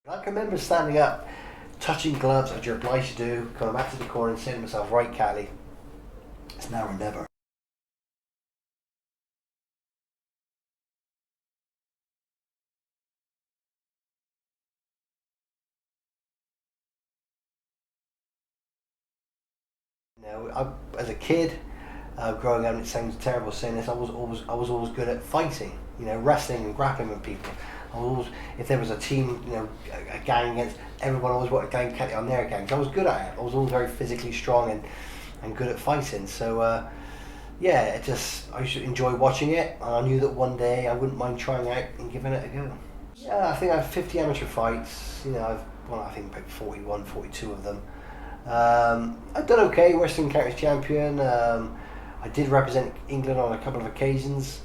I can remember standing up, touching gloves as you're obliged to do, coming back to the corner and saying to myself, right, Catley, it's now or never. As a kid, growing up, and it sounds terrible saying this, I was always good at fighting. Wrestling and grappling with people. I was always, if there was a team, a gang against everyone, always wanted to gang Catley on their gang. So I was good at it. I was always very physically strong and good at fighting. So yeah, I used to enjoy watching it, and I knew that one day I wouldn't mind trying out and giving it a go. Yeah, I think I have 50 amateur fights. I think about 41, 42 of them. I've done okay, Western Counties champion. I did represent England on a couple of occasions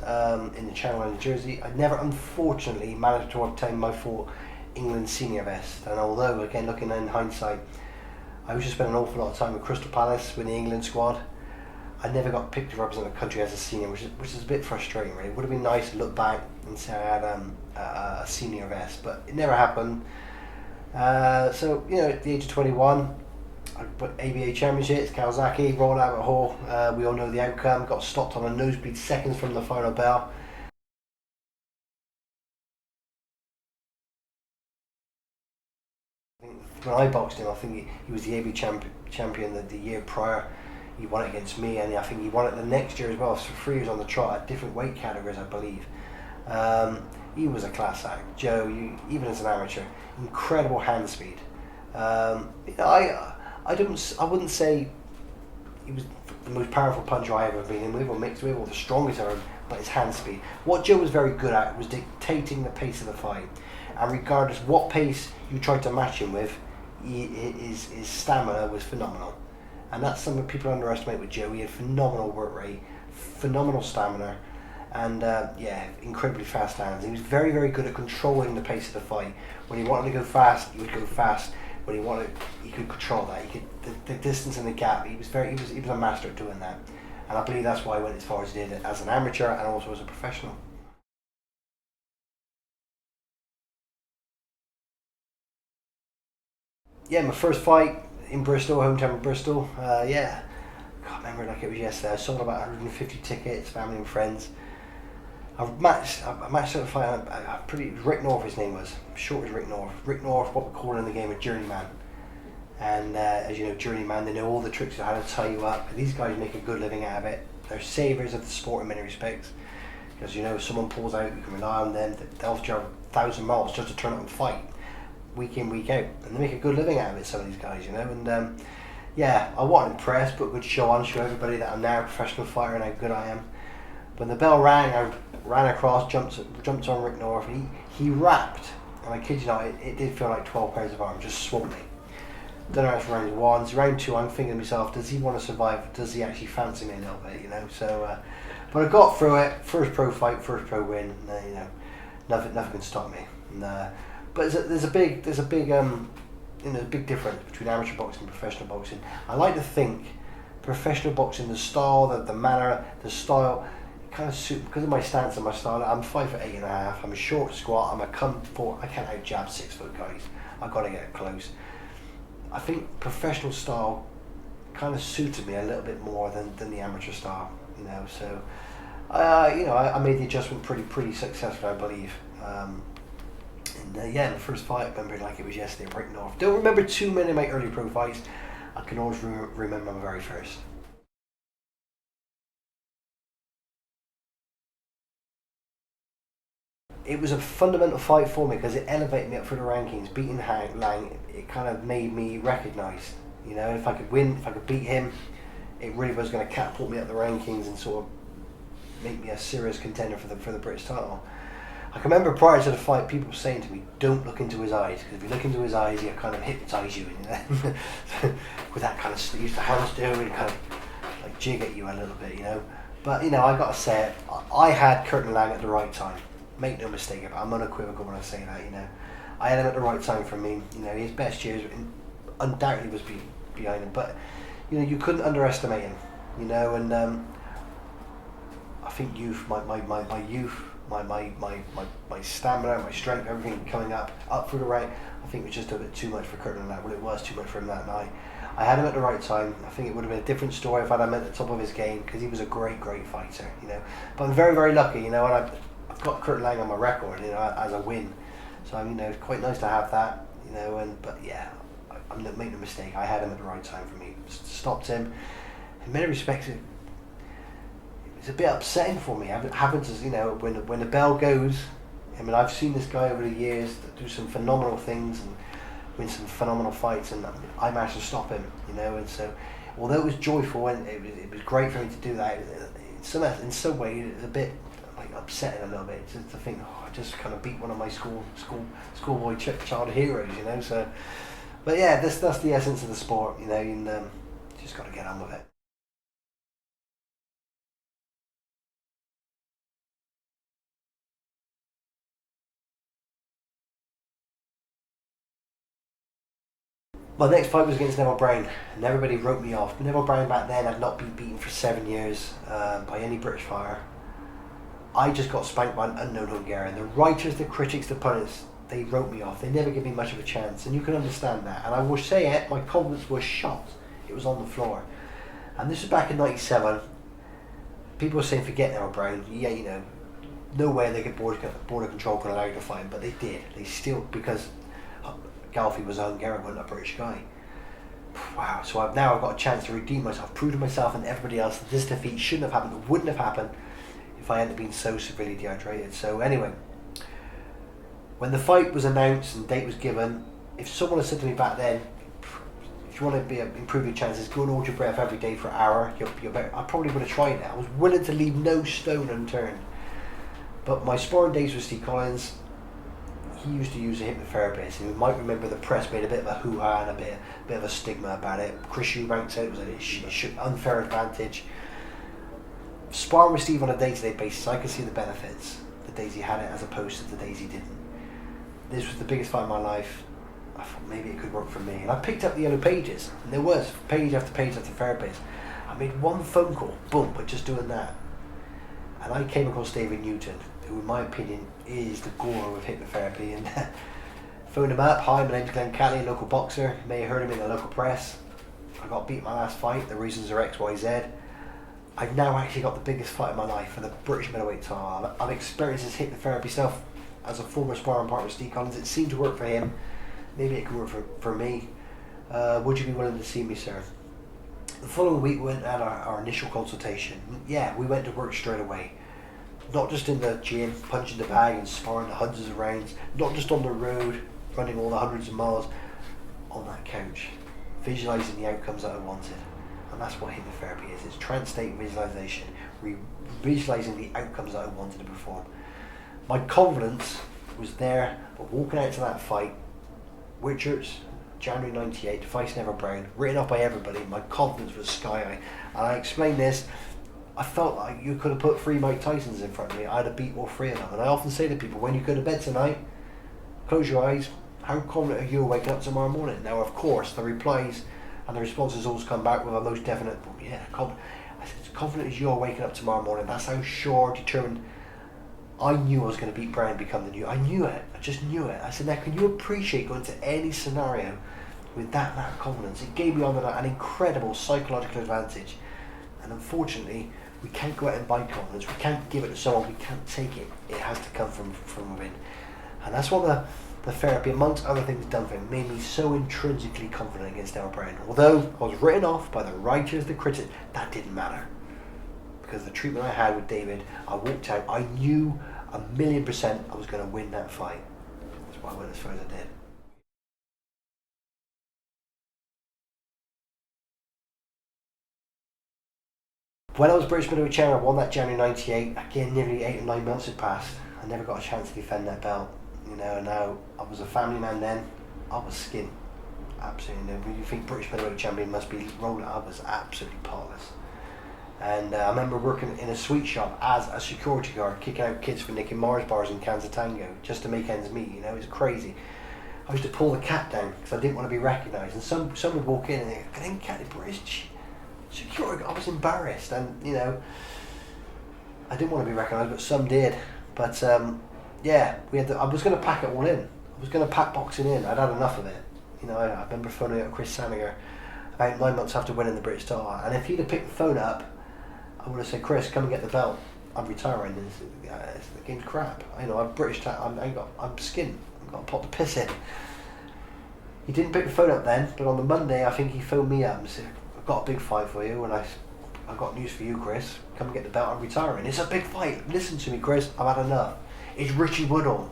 in the Channel and Jersey. I never, unfortunately, managed to obtain my full England senior vest. And although, again, looking in hindsight, I used to spend an awful lot of time with Crystal Palace with the England squad. I never got picked to represent the country as a senior, which is a bit frustrating, really. It would have been nice to look back and say I had a senior vest, but it never happened. So, at the age of 21, I put ABA Championships, Kawasaki, rolled out at Hall. We all know the outcome. Got stopped on a nosebleed seconds from the final bell. I think when I boxed him, I think he was the ABA champion the year prior. He won it against me, and I think he won it the next year as well. So 3 years on the trot at different weight categories, I believe. He was a class act. Joe, even as an amateur, incredible hand speed. I wouldn't say he was the most powerful puncher I ever been in with or mixed with or the strongest ever, but his hand speed. What Joe was very good at was dictating the pace of the fight, and regardless what pace you tried to match him with, his stamina was phenomenal, and that's something people underestimate with Joe. He had phenomenal work rate, phenomenal stamina, and incredibly fast hands. He was very, very good at controlling the pace of the fight. When he wanted to go fast, he would go fast. When he wanted, he could control that. He could the distance and the gap. He was a master at doing that, and I believe that's why he went as far as he did as an amateur and also as a professional. Yeah, my first fight in Bristol, hometown of Bristol. Yeah, I can't remember like it was yesterday. I sold about 150 tickets, family and friends. I matched at a fight. Rick North, his name was. Short as Rick North. Rick North, what we call in the game a journeyman. And as you know, journeyman, they know all the tricks of how to tie you up. These guys make a good living out of it. They're saviours of the sport in many respects. Because if someone pulls out, you can rely on them. They'll drive 1,000 miles just to turn up and fight, week in, week out. And they make a good living out of it, some of these guys, And yeah, I want to impress, put a good show on, show everybody that I'm now a professional fighter and how good I am. When the bell rang, I ran across, jumped on Rick North. He rapped, and I kid you not, it did feel like 12 pairs of arms just swamped me. Don't know if round one, round two. I'm thinking to myself, does he want to survive? Does he actually fancy me a little bit? So, but I got through it. First pro fight, first pro win. Nothing can stop me. But there's a big difference between amateur boxing and professional boxing. I like to think professional boxing, the style, the manner, the style, kind of suit because of my stance and my style. I'm 5'8.5". I'm a short squat. I'm a comfort. I can't out jab 6 foot guys. I've got to get close. I think professional style kind of suited me a little bit more than the amateur style. So I made the adjustment pretty successfully, I believe. In the first fight, I remember like it was yesterday, Rick North. Don't remember too many of my early pro fights. I can always remember my very first. It was a fundamental fight for me because it elevated me up through the rankings. Beating Lang, it kind of made me recognised. If I could win, if I could beat him, it really was going to catapult me up the rankings and sort of make me a serious contender for the British title. I can remember prior to the fight, people saying to me, "Don't look into his eyes, because if you look into his eyes, he'll kind of hypnotise you." With that kind of use the hands to and kind of like jig at you a little bit, But I got to say it, I had Curtin Lang at the right time. Make no mistake about it. I'm unequivocal when I say that. I had him at the right time for me. His best years undoubtedly was behind him, but you couldn't underestimate him. And I think youth, my youth, my stamina, my strength, everything coming up through the right, I think it was just a bit too much for Curtin that. Well, it was too much for him that night. I had him at the right time. I think it would have been a different story if I'd had him at the top of his game, because he was a great fighter, you know. But I'm very, very lucky, you know, and I've got Curtin Lang on my record, you know, as a win. So, you know, it's quite nice to have that, you know. But yeah, I'm not making a mistake. I had him at the right time for me. Stopped him. In many respects, it's a bit upsetting for me having to, you know, when the bell goes. I mean, I've seen this guy over the years do some phenomenal things and win some phenomenal fights, and I managed to stop him, you know. And so, although it was joyful and it was great for me to do that, in some way it was a bit like upsetting a little bit to think, oh, I just kind of beat one of my schoolboy child heroes, you know. So, but yeah, that's the essence of the sport, you know. You just got to get on with it. My next fight was against Neville Brown, and everybody wrote me off. Neville Brown back then had not been beaten for 7 years by any British fighter. I just got spanked by an unknown Hungarian. The writers, the critics, the pundits, they wrote me off. They never gave me much of a chance, and you can understand that. And I will say it, my confidence was shot. It was on the floor. And this was back in '97. People were saying, forget Neville Brown. Yeah, you know, no way they get border control could allow you to fight him, but they did. They still, because Catley was a Hungarian, wasn't a British guy. Wow, so I've got a chance to redeem myself, prove to myself and everybody else that this defeat shouldn't have happened, wouldn't have happened if I hadn't been so severely dehydrated. So anyway, when the fight was announced and date was given, if someone had said to me back then, if you want to improve your chances, go and hold your breath every day for an hour, you're better, I probably would have tried that. I was willing to leave no stone unturned. But my sparring days with Steve Collins, he used to use a hypnotherapist, and you might remember the press made a bit of a hoo-ha and a bit of a stigma about it. Chris Eubank said it was an unfair advantage. Sparring with Steve on a day-to-day basis, I could see the benefits, the days he had it as opposed to the days he didn't. This was the biggest fight of my life. I thought maybe it could work for me, and I picked up the yellow pages, and there was page after page after therapist. I made one phone call, boom, by just doing that, and I came across David Newton, who in my opinion is the guru of hypnotherapy, and phoned him up. Hi, my name's Glenn Catley, local boxer. You may have heard him in the local press. I got beat my last fight. The reasons are X, Y, Z. I've now actually got the biggest fight of my life for the British middleweight title. I've experienced this hypnotherapy stuff as a former sparring partner with Steve Collins. It seemed to work for him. Maybe it could work for me. Would you be willing to see me, sir? The following week we went at our initial consultation. Yeah, we went to work straight away. Not just in the gym, punching the bag and sparring the hundreds of rounds. Not just on the road, running all the hundreds of miles. On that couch, visualising the outcomes that I wanted. And that's what hypnotherapy is. It's trance state visualisation. Visualising the outcomes that I wanted to perform. My confidence was there, but walking out to that fight, Richards, January '98, Vice Neville Brown, written off by everybody, my confidence was sky high. And I explained this, I felt like you could have put 3 Mike Tysons in front of me, I'd have beat all 3 of them. And I often say to people, when you go to bed tonight, close your eyes, how confident are you waking up tomorrow morning? Now, of course, the replies and the responses always come back with a most definite, yeah, I said, as confident as you're waking up tomorrow morning, that's how sure, determined. I knew I was going to beat Brown and become the new. I knew it. I just knew it. I said, now can you appreciate going to any scenario with that confidence? It gave me an incredible psychological advantage. And unfortunately, we can't go out and buy confidence. We can't give it to someone. We can't take it. It has to come from within. And that's what the therapy, amongst other things done for him, made me so intrinsically confident against Neville Brown. Although I was written off by the writers, the critics, that didn't matter. Because the treatment I had with David, I walked out, I knew 1,000,000% I was going to win that fight. That's why I went as far as I did. When I was British middleweight champion, I won that January '98. Again, nearly 8 or 9 months had passed. I never got a chance to defend that belt. You know, now I was a family man then. I was skin. Absolutely. When you think British middleweight champion must be rolling, I was absolutely powerless. And I remember working in a sweet shop as a security guard, kicking out kids for nicking Mars bars in cans of Tango just to make ends meet. You know, it was crazy. I used to pull the cap down because I didn't want to be recognised. And some would walk in and they go, "Cat, British security." I was embarrassed, and you know, I didn't want to be recognised, but some did. But yeah, I was going to pack it all in. I was going to pack boxing in. I'd had enough of it. You know, I remember phoning out Chris Saniger about 9 months after winning the British title, and if he'd have picked the phone up, I would have said, Chris, come and get the belt. I'm retiring. The game's crap. You know, I'm British. I'm skint. I've got to pop the piss in. He didn't pick the phone up then, but on the Monday, I think he phoned me up and said, I've got a big fight for you, and I've got news for you, Chris. Come and get the belt. I'm retiring. It's a big fight. Listen to me, Chris. I've had enough. It's Richie Woodall.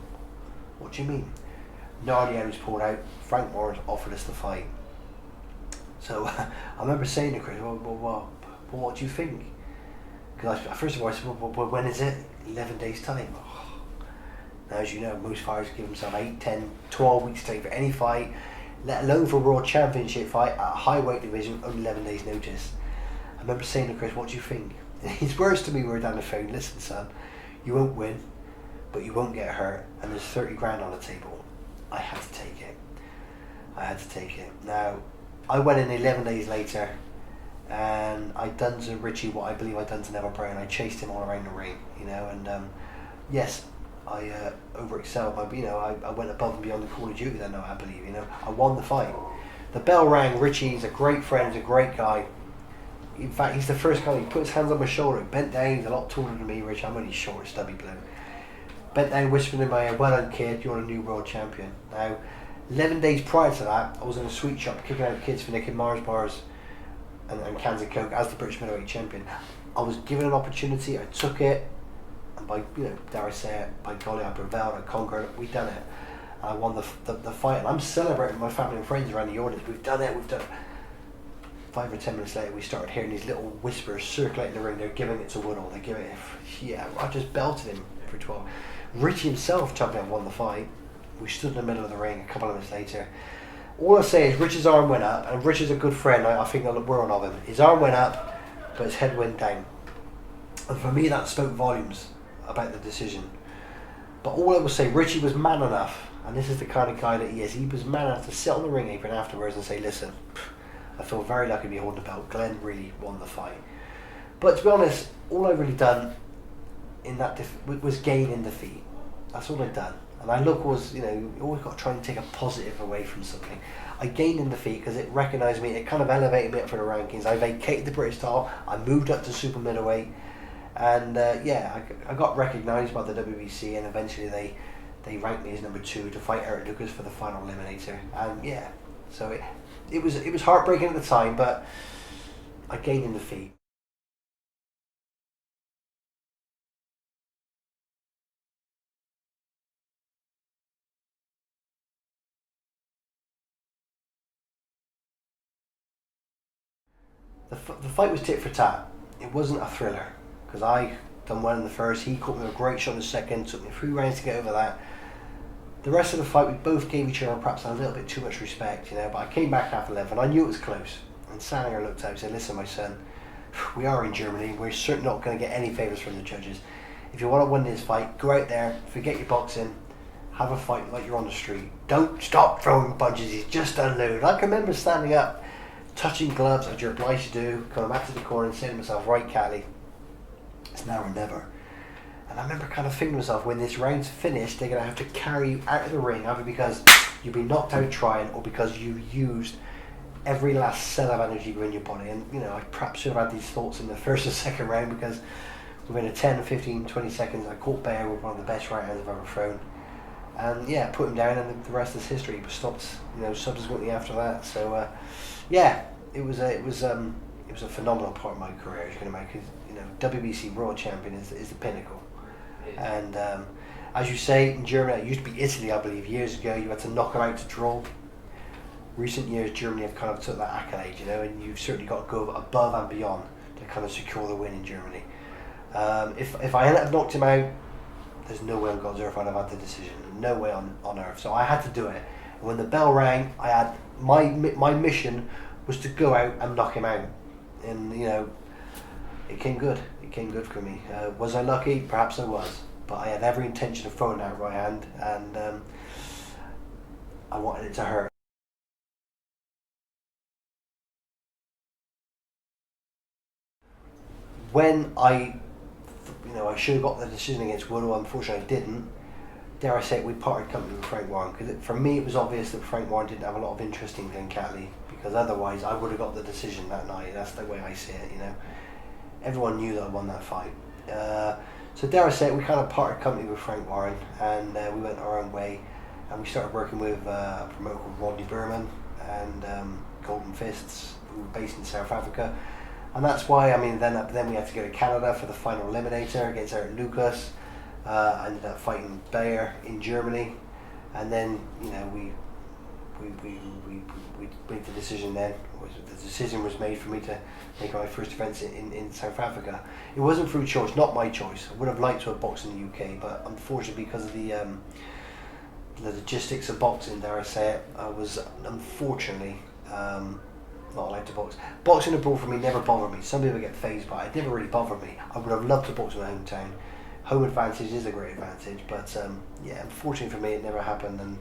What do you mean? No idea how he's pulled out. Frank Morris offered us the fight. So I remember saying to Chris, well, what do you think? Because first of all, I said, well, when is it? 11 days time. Oh. Now, as you know, most fighters give themselves 8, 10, 12 weeks to take for any fight, let alone for a world championship fight at a high weight division, only 11 days notice. I remember saying to Chris, what do you think? And his words to me were down the phone, listen son, you won't win, but you won't get hurt, and there's 30 grand on the table. I had to take it. Now, I went in 11 days later, and I'd done to Richie what I believe I'd done to Neville Brown. I chased him all around the ring, you know, and yes, I over-excelled. I went above and beyond the call of duty that night, I believe, you know. I won the fight. The bell rang. Richie's a great friend, he's a great guy. In fact, he's the first guy, he put his hands on my shoulder, bent down, he's a lot taller than me, Rich, I'm only short, stubby bloke. Bent down, whispered in my ear, well done kid, you're a new world champion. Now, 11 days prior to that, I was in a sweet shop kicking out kids for nicking Mars bars and cans of Coke as the British middleweight champion. I was given an opportunity, I took it, and by, you know, dare I say it, by golly, I prevailed, I conquered it, we've done it. And I won the fight, and I'm celebrating with my family and friends around the audience, we've done it. 5 or 10 minutes later, we started hearing these little whispers circulating the ring. They're giving it to Woodall. They're giving it. Yeah, I just belted him for 12. Richie himself told me I won the fight. We stood in the middle of the ring a couple of minutes later. All I say is Rich's arm went up, and Richard's a good friend. I think I'll world of him. His arm went up, but his head went down. And for me, that spoke volumes about the decision. But all I will say, Richie was man enough, and this is the kind of guy that he is. He was man enough to sit on the ring apron afterwards and say, listen, I feel very lucky to be holding the belt. Glenn really won the fight. But to be honest, all I've really done in that was gain in defeat. That's all I've done. And I look was, you know, you always got to try and take a positive away from something. I gained in defeat because it recognised me, it kind of elevated me up for the rankings. I vacated the British title, I moved up to super middleweight, and I got recognised by the WBC, and eventually they ranked me as number 2 to fight Eric Lucas for the final eliminator. And yeah, so it was heartbreaking at the time, but I gained in defeat. The fight was tit for tat. It wasn't a thriller because I done well in the first. He caught me with a great shot in the second. Took me 3 rounds to get over that. The rest of the fight, we both gave each other perhaps a little bit too much respect, you know. But I came back after 11. I knew it was close. And Salinger looked out and said, "Listen, my son, we are in Germany. We're certainly not going to get any favours from the judges. If you want to win this fight, go out there, forget your boxing, have a fight like you're on the street. Don't stop throwing punches. He's just unloaded." I can remember standing up, touching gloves as you're obliged to do, coming back to the corner and saying to myself, right, Catley, it's now or never. And I remember kind of thinking to myself, when this round's finished, they're going to have to carry you out of the ring, either because you've been knocked out trying or because you used every last cell of energy within your body. And, you know, I perhaps should have had these thoughts in the first or second round, because within a 10, 15, 20 seconds, I caught Bear with one of the best right hands I've ever thrown. And yeah, put him down, and the rest is history. He was stopped, you know, subsequently after that. So yeah, it was a phenomenal part of my career, as you can imagine. You know, WBC World Champion is the pinnacle. And as you say, in Germany, it used to be Italy, I believe, years ago. You had to knock them out to draw. Recent years, Germany have kind of took that accolade, you know, and you've certainly got to go above and beyond to kind of secure the win in Germany. If I hadn't have knocked him out, there's no way on God's earth I'd have had the decision. No way on earth. So I had to do it. And when the bell rang, I had my mission was to go out and knock him out. And, you know, it came good. It came good for me. Was I lucky? Perhaps I was. But I had every intention of throwing that right hand, and I wanted it to hurt. When I, I should have got the decision against Woodall. Unfortunately, I didn't. Dare I say it, we parted company with Frank Warren, because for me it was obvious that Frank Warren didn't have a lot of interest in Glen Catley, because otherwise I would have got the decision that night. That's the way I see it, Everyone knew that I won that fight. So dare I say it, we kind of parted company with Frank Warren, and we went our own way, and we started working with a promoter called Rodney Berman and Golden Fists, who were based in South Africa. And that's why, then we had to go to Canada for the final eliminator against Eric Lucas. I ended up fighting Bayer in Germany, and then we made the decision. Then the decision was made for me to make my first defence in South Africa. It wasn't through choice, not my choice. I would have liked to have boxed in the UK, but unfortunately, because of the logistics of boxing, dare I say it, I was unfortunately not allowed to box. Boxing abroad for me never bothered me. Some people get phased by it. It never really bothered me. I would have loved to box in my hometown. Home advantage is a great advantage, but unfortunately for me it never happened, and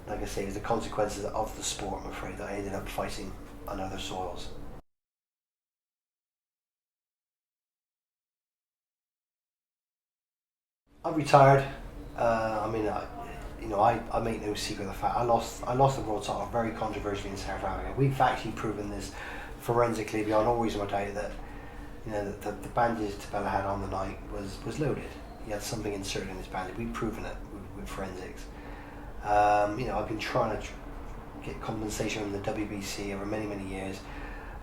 like I say, it's the consequences of the sport, I'm afraid, that I ended up fighting on other soils. I've retired. I make no secret of the fact I lost the world title very controversially in South Africa. We've actually proven this forensically beyond all reasonable doubt that the bandage Tabella had on the night was loaded. He had something inserted in his bandage. We've proven it with forensics. I've been trying to get compensation from the WBC over many years.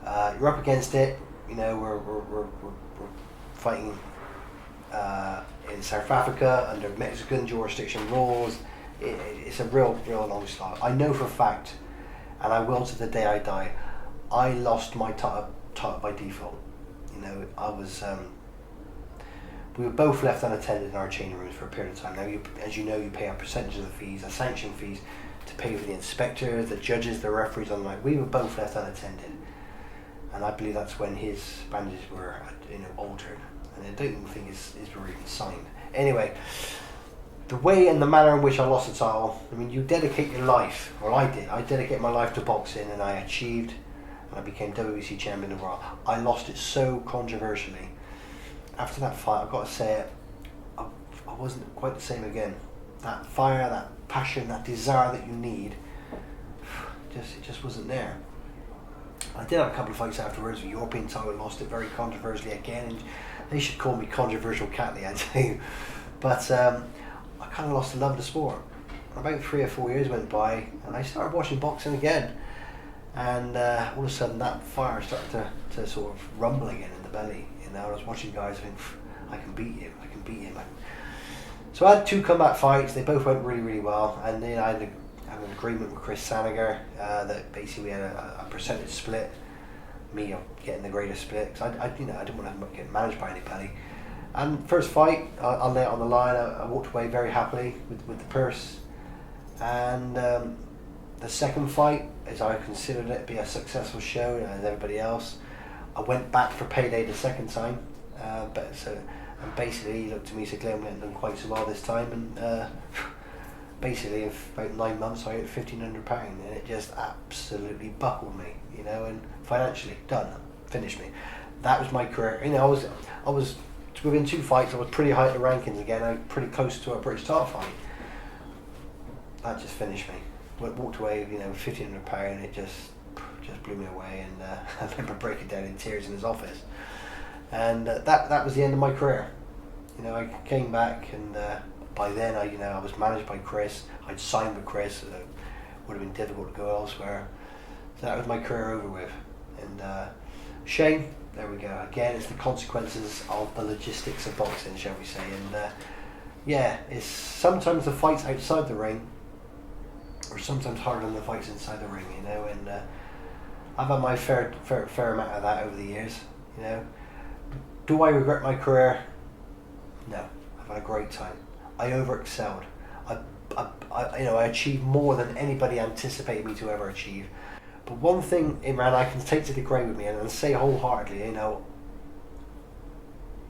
You're up against it. We're fighting in South Africa under Mexican jurisdiction rules. It's a real long slog. I know for a fact, and I will to the day I die, I lost my title by default. I was. We were both left unattended in our changing rooms for a period of time. Now, as you know, you pay a percentage of the fees, a sanction fees, to pay for the inspectors, the judges, the referees on the night. We were both left unattended, and I believe that's when his bandages were, altered. And I don't even think his were even signed. Anyway, the way and the manner in which I lost the title. You dedicate your life. Well, I did. I dedicated my life to boxing, and I achieved. And I became WBC champion of the world. I lost it so controversially. After that fight, I've got to say it, I wasn't quite the same again. That fire, that passion, that desire that you need, it just wasn't there. I did have a couple of fights afterwards. The European title, lost it very controversially again. And they should call me controversial Catley, I'd say. But I kind of lost the love of the sport. About 3 or 4 years went by, and I started watching boxing again. And all of a sudden, that fire started to sort of rumble again in the belly. I was watching guys think, I can beat him. So I had 2 comeback fights. They both went really well, and then I had an agreement with Chris Saniger that basically we had a percentage split. Me getting the greatest split, because I didn't want to get managed by anybody. And first fight, I lay it on the line. I walked away very happily with the purse. And the second fight, as I considered it, be a successful show as everybody else. I went back for payday the second time, and basically he looked at me and said, "Glenn, we haven't done quite so well this time," and basically in about 9 months I hit £1,500, and it just absolutely buckled me, and financially done, finished me. That was my career. I was within 2 fights. I was pretty high at the rankings again. I was pretty close to a British title fight. That just finished me. Walked away, with £1,500, and it just blew me away, and I remember breaking down in tears in his office, and that was the end of my career. I came back, and by then I was managed by Chris. I'd signed with Chris. It would have been difficult to go elsewhere, so that was my career over with. And shame, there we go again. It's the consequences of the logistics of boxing, shall we say. And it's sometimes the fights outside the ring are sometimes harder than the fights inside the ring, and I've had my fair amount of that over the years. Do I regret my career? No, I've had a great time. I over-excelled. I achieved more than anybody anticipated me to ever achieve. But one thing, Imran, I can take to the grave with me and say wholeheartedly, I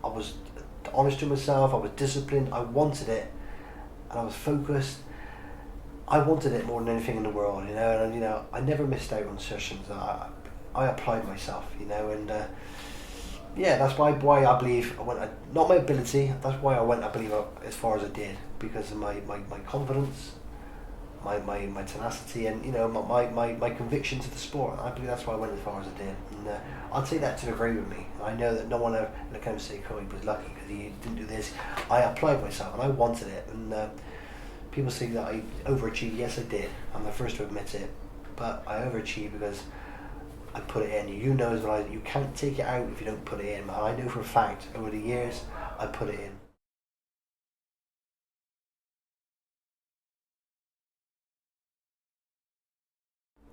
was honest to myself. I was disciplined. I wanted it, and I was focused. I wanted it more than anything in the world, and I never missed out on sessions. I applied myself, and yeah, that's why I believe I went, not my ability, that's why I went, I believe, as far as I did, because of my confidence, my tenacity, and my conviction to the sport. I believe that's why I went as far as I did, and I'll take that to the grave with me. I know that no one ever kind of say, "Oh, he was lucky because he didn't do this." I applied myself and I wanted it, and people say that I overachieved. Yes, I did. I'm the first to admit it, but I overachieved because I put it in. You know as well, you can't take it out if you don't put it in. I know for a fact over the years I put it in.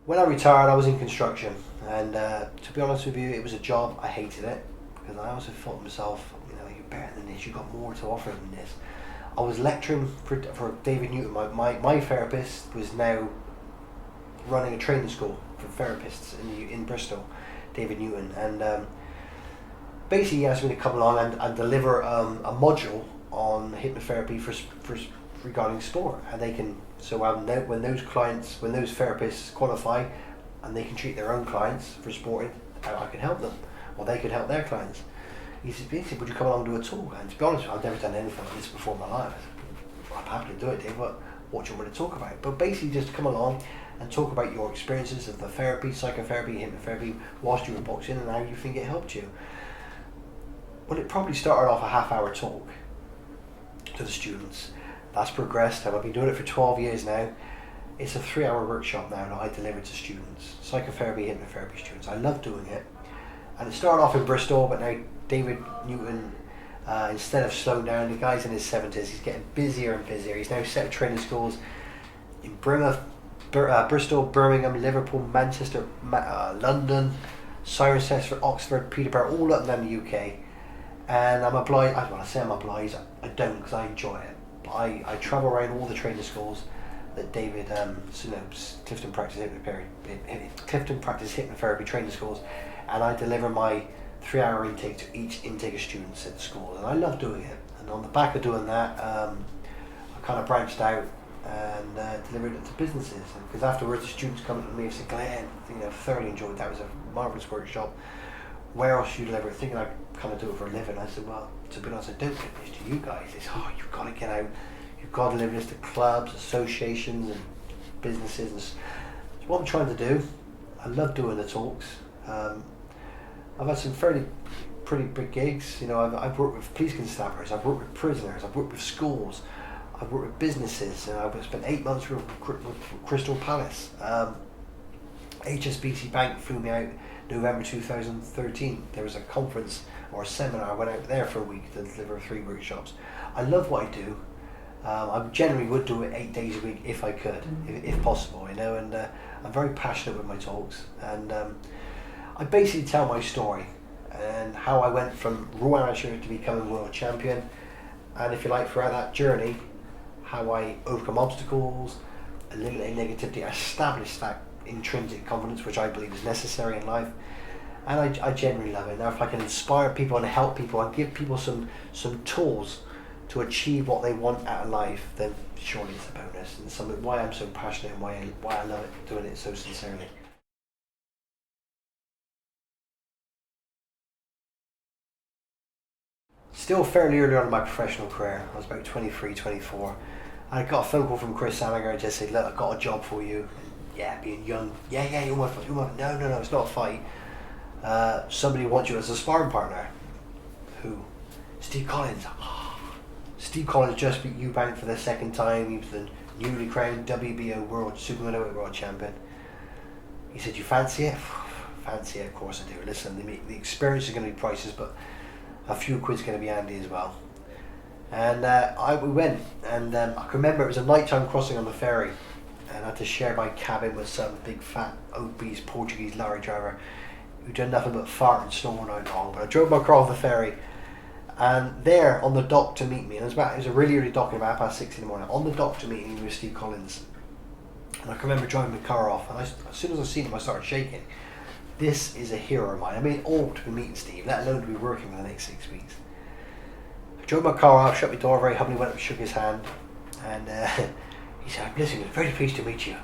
When I retired, I was in construction, and to be honest with you, it was a job I hated it because I also thought to myself, you're better than this. You've got more to offer than this. I was lecturing for David Newton. My therapist was now running a training school for therapists in Bristol, David Newton, and basically he asked me to come along and deliver a module on hypnotherapy for regarding sport, and they can when those therapists qualify and they can treat their own clients for sporting, I can help them, or they could help their clients. He said, basically, would you come along and do a talk? And to be honest with you, I've never done anything like this before in my life. I'm happy to do it, Dave, but what do you want to talk about? But basically just come along and talk about your experiences of the therapy, psychotherapy, hypnotherapy, whilst you were boxing, and how you think it helped you. Well, it probably started off a half-hour talk to the students. That's progressed, and I've been doing it for 12 years now. It's a 3-hour workshop now that I deliver to students, psychotherapy, hypnotherapy students. I love doing it. And it started off in Bristol, but now David Newton, instead of slowing down, the guy's in his 70s, he's getting busier and busier. He's now set up training schools in Bristol, Birmingham, Liverpool, Manchester, London, Cirencester, Oxford, Peterborough, all up and down the UK. And I'm obliged, I'm obliged, I don't, because I enjoy it. I travel around all the training schools that David, Clifton Practice Hypnotherapy training schools, and I deliver my 3-hour intake to each intake of students at the school, and I love doing it. And on the back of doing that, I kind of branched out and delivered it to businesses. Because afterwards, the students come to me and say, "Glenn, thoroughly enjoyed that. It was a marvellous workshop. Where else do you deliver it?" Thinking I kind of do it for a living. I said, "Well, to be honest, I don't give this to you guys. It's, you've got to get out. You've got to deliver this to clubs, associations, and businesses." And it's what I'm trying to do. I love doing the talks. I've had some pretty big gigs. I've worked with police constabularies. I've worked with prisoners. I've worked with schools. I've worked with businesses. I've spent 8 months with Crystal Palace. HSBC Bank flew me out November 2013. There was a conference or a seminar. I went out there for a week to deliver 3 workshops. I love what I do. I generally would do it 8 days a week if I could, if possible, and I'm very passionate with my talks, and I basically tell my story and how I went from raw amateur to becoming world champion, and if you like, throughout that journey, how I overcome obstacles, eliminate negativity, establish that intrinsic confidence, which I believe is necessary in life, and I genuinely love it. Now, if I can inspire people and help people and give people some tools to achieve what they want out of life, then surely it's a bonus, and something why I'm so passionate and why I love it, doing it so sincerely. Still fairly early on in my professional career. I was about 23, 24. I got a phone call from Chris Salinger and just said, "Look, I've got a job for you." And yeah, being young, you're my, no, it's not a fight. Somebody wants you as a sparring partner. Who? Steve Collins. Steve Collins just beat Eubank for the 2nd time. He was the newly crowned WBO Super Middleweight World Champion. He said, "You fancy it?" Fancy it, of course I do. Listen, the experience is going to be priceless, but a few quid's going to be handy as well. And we went, and I can remember it was a nighttime crossing on the ferry, and I had to share my cabin with some big fat obese Portuguese lorry driver who did nothing but fart and snore all night long. But I drove my car off the ferry, and there on the dock to meet me, and it was a really early dock, about 6:30 in the morning, on the dock to meet me was Steve Collins. And I can remember driving my car off, and as soon as I seen him, I started shaking. This is a hero of mine. I mean, all to be meeting Steve, let alone to be working for the next 6 weeks. I drove my car off, shut my door, very humbly went up and shook his hand, and he said, "Listen, I'm very pleased to meet you.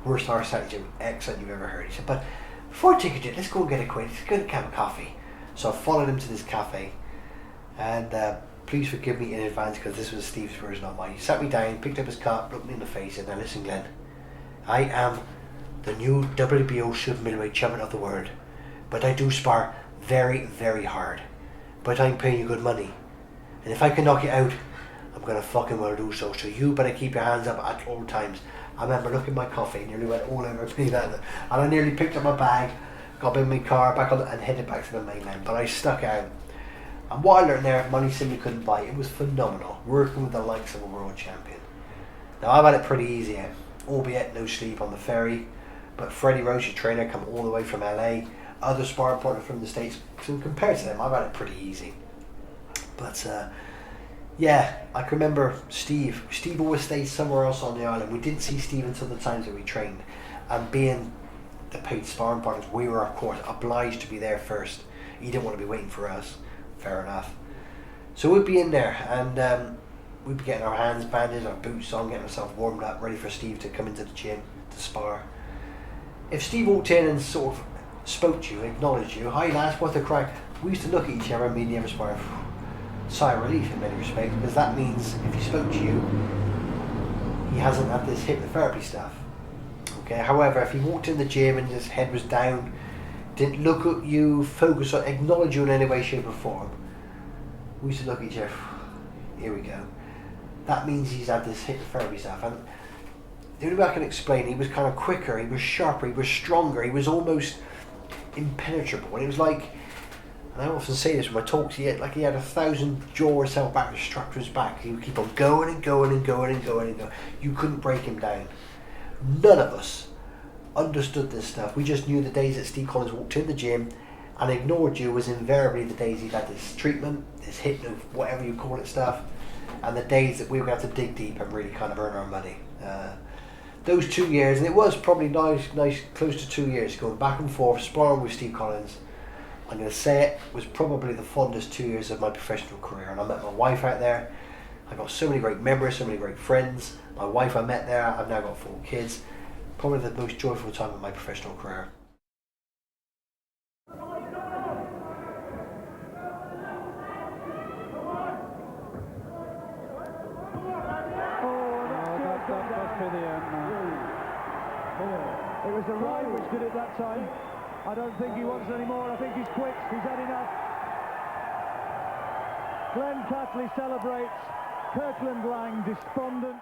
Worst arse accent you've ever heard." He said, "But before I take you to it, let's go and get a quid, let's go and have a coffee." So I followed him to this cafe, and please forgive me in advance because this was Steve's version of mine. He sat me down, picked up his cup, looked me in the face, and said, "Listen, Glenn, I am the new WBO super middleweight champion of the world, but I do spar very, very hard. But I'm paying you good money, and if I can knock you out, I'm gonna fucking well do so. So you better keep your hands up at all times." I remember looking at my coffee, nearly went all over me then, and I nearly picked up my bag, got in my car, back on, and headed back to the mainland. But I stuck out, and what I learned there, money simply couldn't buy. It was phenomenal working with the likes of a world champion. Now I've had it pretty easy, albeit no sleep on the ferry. But Freddie Roach, your trainer, come all the way from LA. Other sparring partners from the States. So compared to them, I've had it pretty easy. But yeah, I can remember Steve. Steve always stayed somewhere else on the island. We didn't see Steve until the times that we trained. And being the paid sparring partners, we were of course obliged to be there first. He didn't want to be waiting for us. Fair enough. So we'd be in there, and we'd be getting our hands bandaged, our boots on, getting ourselves warmed up, ready for Steve to come into the gym to spar. If Steve walked in and sort of spoke to you, acknowledged you, "Hi lads, what's the crack?" We used to look at each other and me and the other sparring, sigh of relief in many respects, because that means if he spoke to you, he hasn't had this hypnotherapy stuff. Okay. However, if he walked in the gym and his head was down, didn't look at you, focus on, acknowledge you in any way, shape or form, we used to look at each other, here we go. That means he's had this hypnotherapy stuff. And the only way I can explain, he was kind of quicker, he was sharper, he was stronger, he was almost impenetrable. And it was like, and I often say this when I talk to you, like he had 1,000 jaws held back, strapped to his back. He would keep on going and going and going and going and going. You couldn't break him down. None of us understood this stuff. We just knew the days that Steve Collins walked in the gym and ignored you was invariably the days he'd had this treatment, this hypno, whatever you call it stuff, and the days that we were going to have to dig deep and really kind of earn our money. Those 2 years, and it was probably nice, close to 2 years, going back and forth, sparring with Steve Collins. I'm going to say it was probably the fondest 2 years of my professional career. And I met my wife out there. I got so many great memories, so many great friends. My wife I met there. I've now got 4 kids. Probably the most joyful time of my professional career. It was the right which did it that time. I don't think he wants any more. I think he's quit. He's had enough. Glenn Catley celebrates. Kirkland Lang despondent.